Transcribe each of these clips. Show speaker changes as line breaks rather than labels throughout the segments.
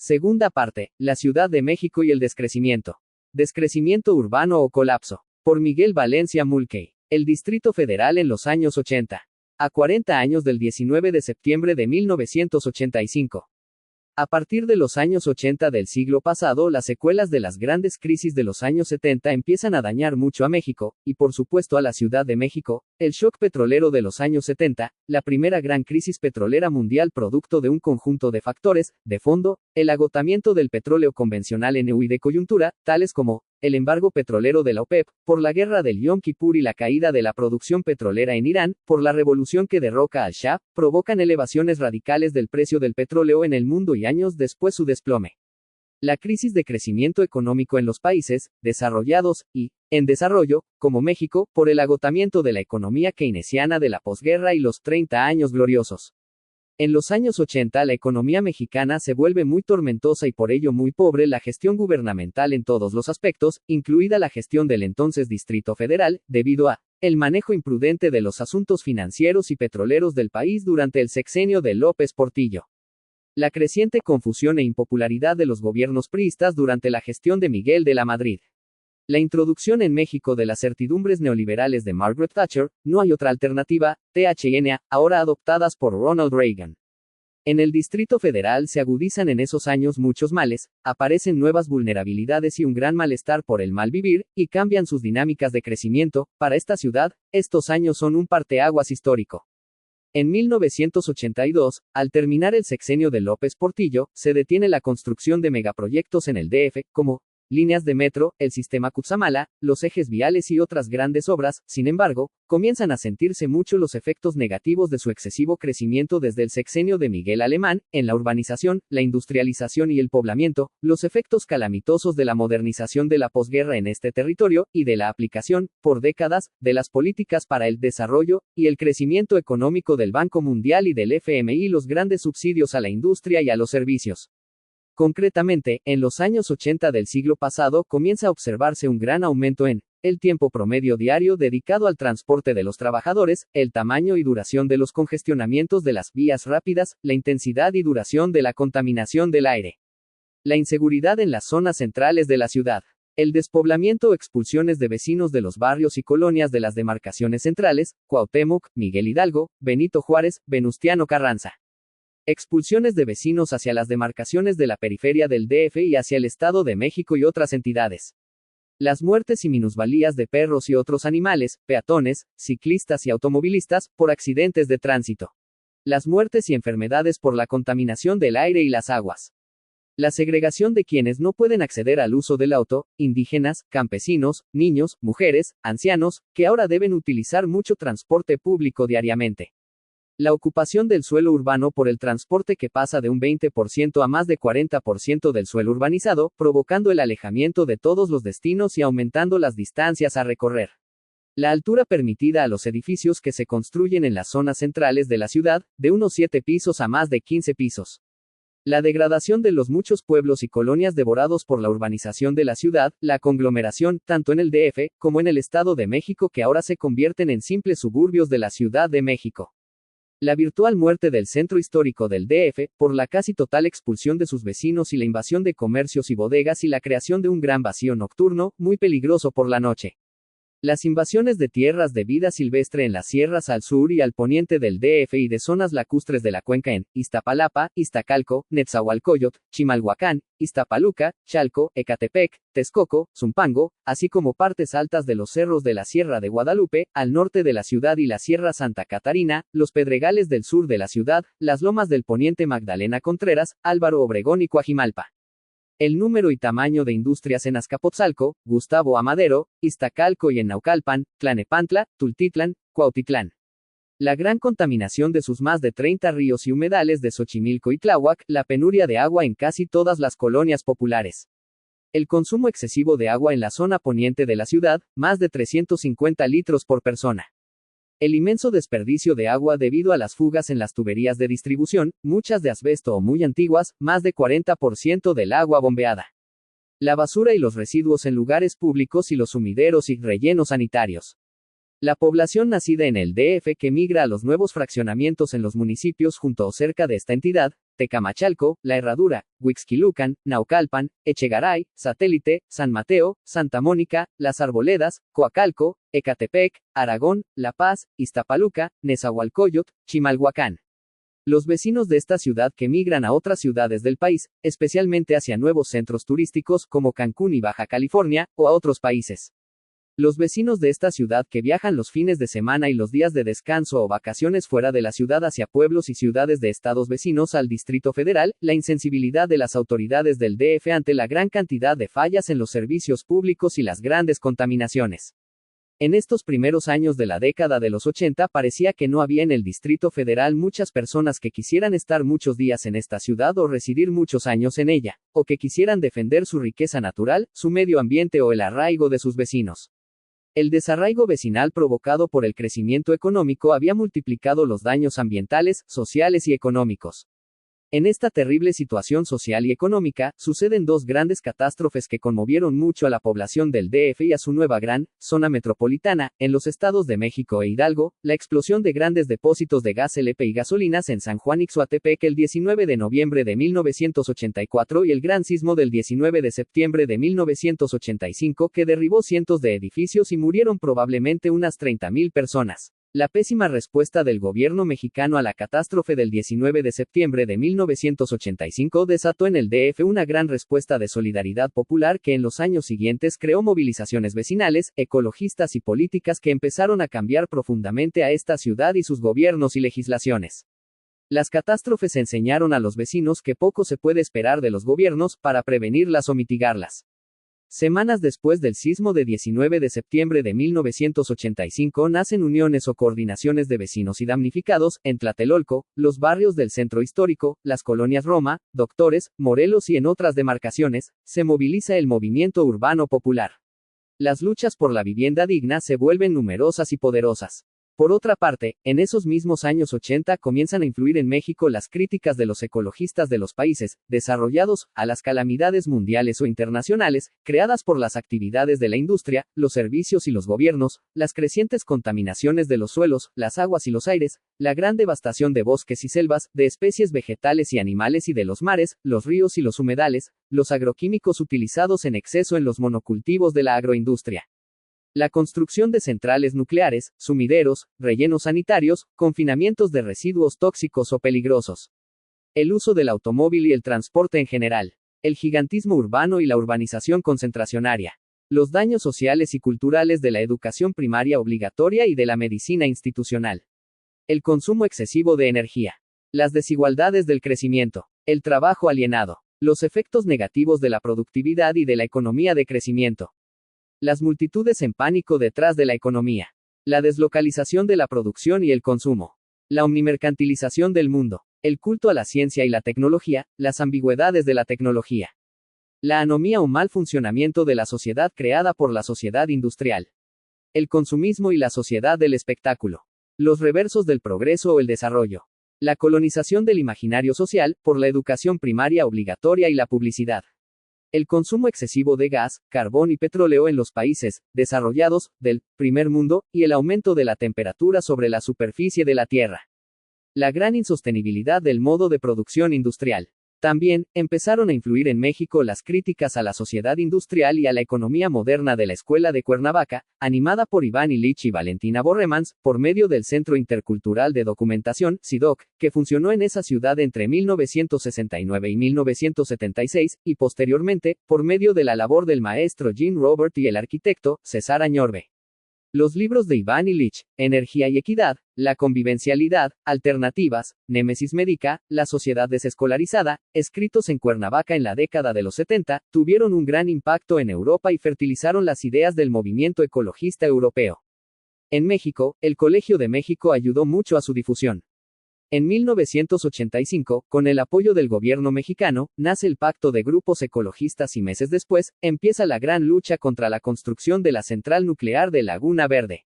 Segunda parte, la Ciudad de México y el descrecimiento. Descrecimiento urbano o colapso. Por Miguel Valencia Mulkey. El Distrito Federal en los años 80. A 40 años del 19 de septiembre de 1985. A partir de los años 80 del siglo pasado, las secuelas de las grandes crisis de los años 70 empiezan a dañar mucho a México, y por supuesto a la Ciudad de México. El shock petrolero de los años 70, la primera gran crisis petrolera mundial producto de un conjunto de factores, de fondo, el agotamiento del petróleo convencional y de coyuntura, tales como el embargo petrolero de la OPEP, por la guerra del Yom Kippur y la caída de la producción petrolera en Irán, por la revolución que derroca al Shah, provocan elevaciones radicales del precio del petróleo en el mundo y años después su desplome. La crisis de crecimiento económico en los países desarrollados y en desarrollo, como México, por el agotamiento de la economía keynesiana de la posguerra y los 30 años gloriosos. En los años 80 la economía mexicana se vuelve muy tormentosa y por ello muy pobre la gestión gubernamental en todos los aspectos, incluida la gestión del entonces Distrito Federal, debido a el manejo imprudente de los asuntos financieros y petroleros del país durante el sexenio de López Portillo. La creciente confusión e impopularidad de los gobiernos priistas durante la gestión de Miguel de la Madrid. La introducción en México de las certidumbres neoliberales de Margaret Thatcher, no hay otra alternativa, THN, ahora adoptadas por Ronald Reagan. En el Distrito Federal se agudizan en esos años muchos males, aparecen nuevas vulnerabilidades y un gran malestar por el mal vivir, y cambian sus dinámicas de crecimiento. Para esta ciudad, estos años son un parteaguas histórico. En 1982, al terminar el sexenio de López Portillo, se detiene la construcción de megaproyectos en el DF, como líneas de metro, el sistema Cutzamala, los ejes viales y otras grandes obras. Sin embargo, comienzan a sentirse mucho los efectos negativos de su excesivo crecimiento desde el sexenio de Miguel Alemán, en la urbanización, la industrialización y el poblamiento, los efectos calamitosos de la modernización de la posguerra en este territorio, y de la aplicación, por décadas, de las políticas para el desarrollo y el crecimiento económico del Banco Mundial y del FMI, los grandes subsidios a la industria y a los servicios. Concretamente, en los años 80 del siglo pasado comienza a observarse un gran aumento en el tiempo promedio diario dedicado al transporte de los trabajadores, el tamaño y duración de los congestionamientos de las vías rápidas, la intensidad y duración de la contaminación del aire, la inseguridad en las zonas centrales de la ciudad, el despoblamiento o expulsiones de vecinos de los barrios y colonias de las demarcaciones centrales, Cuauhtémoc, Miguel Hidalgo, Benito Juárez, Venustiano Carranza. Expulsiones de vecinos hacia las demarcaciones de la periferia del DF y hacia el Estado de México y otras entidades. Las muertes y minusvalías de perros y otros animales, peatones, ciclistas y automovilistas, por accidentes de tránsito. Las muertes y enfermedades por la contaminación del aire y las aguas. La segregación de quienes no pueden acceder al uso del auto, indígenas, campesinos, niños, mujeres, ancianos, que ahora deben utilizar mucho transporte público diariamente. La ocupación del suelo urbano por el transporte que pasa de un 20% a más de 40% del suelo urbanizado, provocando el alejamiento de todos los destinos y aumentando las distancias a recorrer. La altura permitida a los edificios que se construyen en las zonas centrales de la ciudad, de unos 7 pisos a más de 15 pisos. La degradación de los muchos pueblos y colonias devorados por la urbanización de la ciudad, la conglomeración, tanto en el DF, como en el Estado de México que ahora se convierten en simples suburbios de la Ciudad de México. La virtual muerte del centro histórico del DF, por la casi total expulsión de sus vecinos y la invasión de comercios y bodegas y la creación de un gran vacío nocturno, muy peligroso por la noche. Las invasiones de tierras de vida silvestre en las sierras al sur y al poniente del DF y de zonas lacustres de la cuenca en Iztapalapa, Iztacalco, Netzahualcóyotl, Chimalhuacán, Iztapaluca, Chalco, Ecatepec, Texcoco, Zumpango, así como partes altas de los cerros de la Sierra de Guadalupe, al norte de la ciudad y la Sierra Santa Catarina, los pedregales del sur de la ciudad, las lomas del poniente Magdalena Contreras, Álvaro Obregón y Coajimalpa. El número y tamaño de industrias en Azcapotzalco, Gustavo Amadero, Iztacalco y en Naucalpan, Tlanepantla, Tultitlán, Cuautitlán. La gran contaminación de sus más de 30 ríos y humedales de Xochimilco y Tláhuac, la penuria de agua en casi todas las colonias populares. El consumo excesivo de agua en la zona poniente de la ciudad, más de 350 litros por persona. El inmenso desperdicio de agua debido a las fugas en las tuberías de distribución, muchas de asbesto o muy antiguas, más de 40% del agua bombeada. La basura y los residuos en lugares públicos y los sumideros y rellenos sanitarios. La población nacida en el DF que migra a los nuevos fraccionamientos en los municipios junto o cerca de esta entidad, Tecamachalco, La Herradura, Huixquilucan, Naucalpan, Echegaray, Satélite, San Mateo, Santa Mónica, Las Arboledas, Coacalco, Ecatepec, Aragón, La Paz, Iztapaluca, Nezahualcóyotl, Chimalhuacán. Los vecinos de esta ciudad que migran a otras ciudades del país, especialmente hacia nuevos centros turísticos como Cancún y Baja California, o a otros países. Los vecinos de esta ciudad que viajan los fines de semana y los días de descanso o vacaciones fuera de la ciudad hacia pueblos y ciudades de estados vecinos al Distrito Federal, la insensibilidad de las autoridades del DF ante la gran cantidad de fallas en los servicios públicos y las grandes contaminaciones. En estos primeros años de la década de los 80 parecía que no había en el Distrito Federal muchas personas que quisieran estar muchos días en esta ciudad o residir muchos años en ella, o que quisieran defender su riqueza natural, su medio ambiente o el arraigo de sus vecinos. El desarraigo vecinal provocado por el crecimiento económico había multiplicado los daños ambientales, sociales y económicos. En esta terrible situación social y económica, suceden dos grandes catástrofes que conmovieron mucho a la población del DF y a su nueva gran zona metropolitana, en los estados de México e Hidalgo, la explosión de grandes depósitos de gas LP y gasolinas en San Juan Ixhuatepec el 19 de noviembre de 1984 y el gran sismo del 19 de septiembre de 1985 que derribó cientos de edificios y murieron probablemente unas 30.000 personas. La pésima respuesta del gobierno mexicano a la catástrofe del 19 de septiembre de 1985 desató en el DF una gran respuesta de solidaridad popular que en los años siguientes creó movilizaciones vecinales, ecologistas y políticas que empezaron a cambiar profundamente a esta ciudad y sus gobiernos y legislaciones. Las catástrofes enseñaron a los vecinos que poco se puede esperar de los gobiernos para prevenirlas o mitigarlas. Semanas después del sismo de 19 de septiembre de 1985 nacen uniones o coordinaciones de vecinos y damnificados, en Tlatelolco, los barrios del centro histórico, las colonias Roma, Doctores, Morelos y en otras demarcaciones, se moviliza el movimiento urbano popular. Las luchas por la vivienda digna se vuelven numerosas y poderosas. Por otra parte, en esos mismos años 80 comienzan a influir en México las críticas de los ecologistas de los países desarrollados a las calamidades mundiales o internacionales, creadas por las actividades de la industria, los servicios y los gobiernos, las crecientes contaminaciones de los suelos, las aguas y los aires, la gran devastación de bosques y selvas, de especies vegetales y animales y de los mares, los ríos y los humedales, los agroquímicos utilizados en exceso en los monocultivos de la agroindustria. La construcción de centrales nucleares, sumideros, rellenos sanitarios, confinamientos de residuos tóxicos o peligrosos. El uso del automóvil y el transporte en general. El gigantismo urbano y la urbanización concentracionaria. Los daños sociales y culturales de la educación primaria obligatoria y de la medicina institucional. El consumo excesivo de energía. Las desigualdades del crecimiento. El trabajo alienado. Los efectos negativos de la productividad y de la economía de crecimiento. Las multitudes en pánico detrás de la economía. La deslocalización de la producción y el consumo. La omnimercantilización del mundo. El culto a la ciencia y la tecnología, las ambigüedades de la tecnología. La anomía o mal funcionamiento de la sociedad creada por la sociedad industrial. El consumismo y la sociedad del espectáculo. Los reversos del progreso o el desarrollo. La colonización del imaginario social, por la educación primaria obligatoria y la publicidad. El consumo excesivo de gas, carbón y petróleo en los países desarrollados del primer mundo, y el aumento de la temperatura sobre la superficie de la Tierra. La gran insostenibilidad del modo de producción industrial. También, empezaron a influir en México las críticas a la sociedad industrial y a la economía moderna de la Escuela de Cuernavaca, animada por Iván Illich y Valentina Borremans, por medio del Centro Intercultural de Documentación, CIDOC, que funcionó en esa ciudad entre 1969 y 1976, y posteriormente, por medio de la labor del maestro Jean Robert y el arquitecto, César Añorbe. Los libros de Iván Illich, Energía y Equidad, La Convivencialidad, Alternativas, Némesis Médica, La Sociedad Desescolarizada, escritos en Cuernavaca en la década de los 70, tuvieron un gran impacto en Europa y fertilizaron las ideas del movimiento ecologista europeo. En México, el Colegio de México ayudó mucho a su difusión. En 1985, con el apoyo del gobierno mexicano, nace el Pacto de Grupos Ecologistas y meses después, empieza la gran lucha contra la construcción de la central nuclear de Laguna Verde.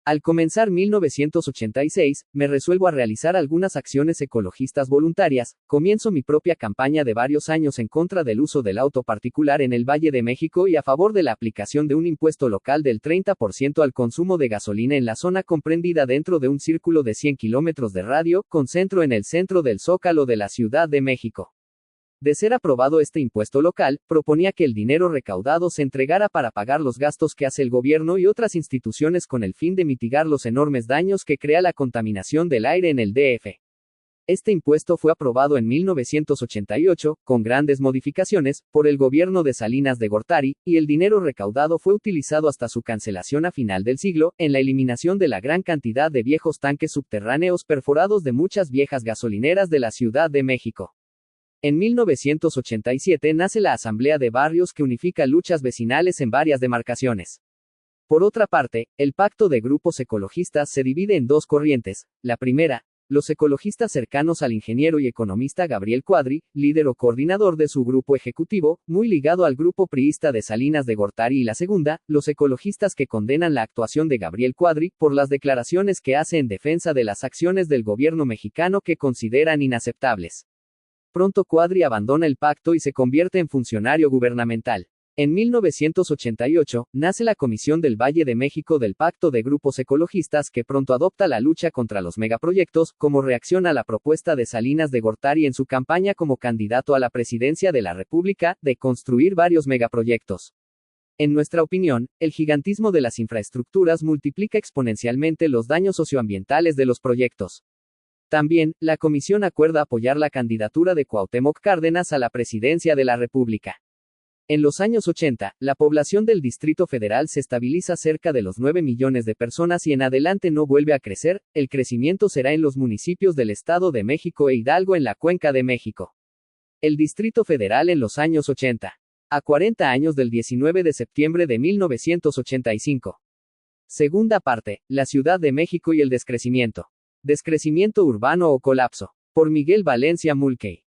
Al comenzar 1986, me resuelvo a realizar algunas acciones ecologistas voluntarias, comienzo mi propia campaña de varios años en contra del uso del auto particular en el Valle de México y a favor de la aplicación de un impuesto local del 30% al consumo de gasolina en la zona comprendida dentro de un círculo de 100 kilómetros de radio, con centro en el centro del Zócalo de la Ciudad de México. De ser aprobado este impuesto local, proponía que el dinero recaudado se entregara para pagar los gastos que hace el gobierno y otras instituciones con el fin de mitigar los enormes daños que crea la contaminación del aire en el DF. Este impuesto fue aprobado en 1988, con grandes modificaciones, por el gobierno de Salinas de Gortari, y el dinero recaudado fue utilizado hasta su cancelación a final del siglo, en la eliminación de la gran cantidad de viejos tanques subterráneos perforados de muchas viejas gasolineras de la Ciudad de México. En 1987 nace la Asamblea de Barrios que unifica luchas vecinales en varias demarcaciones. Por otra parte, el pacto de grupos ecologistas se divide en dos corrientes. La primera, los ecologistas cercanos al ingeniero y economista Gabriel Cuadri, líder o coordinador de su grupo ejecutivo, muy ligado al grupo priista de Salinas de Gortari, y la segunda, los ecologistas que condenan la actuación de Gabriel Cuadri, por las declaraciones que hace en defensa de las acciones del gobierno mexicano que consideran inaceptables. Pronto Cuadri abandona el pacto y se convierte en funcionario gubernamental. En 1988, nace la Comisión del Valle de México del Pacto de Grupos Ecologistas que pronto adopta la lucha contra los megaproyectos, como reacción a la propuesta de Salinas de Gortari en su campaña como candidato a la presidencia de la República, de construir varios megaproyectos. En nuestra opinión, el gigantismo de las infraestructuras multiplica exponencialmente los daños socioambientales de los proyectos. También, la comisión acuerda apoyar la candidatura de Cuauhtémoc Cárdenas a la presidencia de la República. En los años 80, la población del Distrito Federal se estabiliza cerca de los 9 millones de personas y en adelante no vuelve a crecer. El crecimiento será en los municipios del Estado de México e Hidalgo en la Cuenca de México. El Distrito Federal en los años 80. A 40 años del 19 de septiembre de 1985. Segunda parte, la Ciudad de México y el descrecimiento. Descrecimiento urbano o colapso. Por Miguel Valencia Mulkey.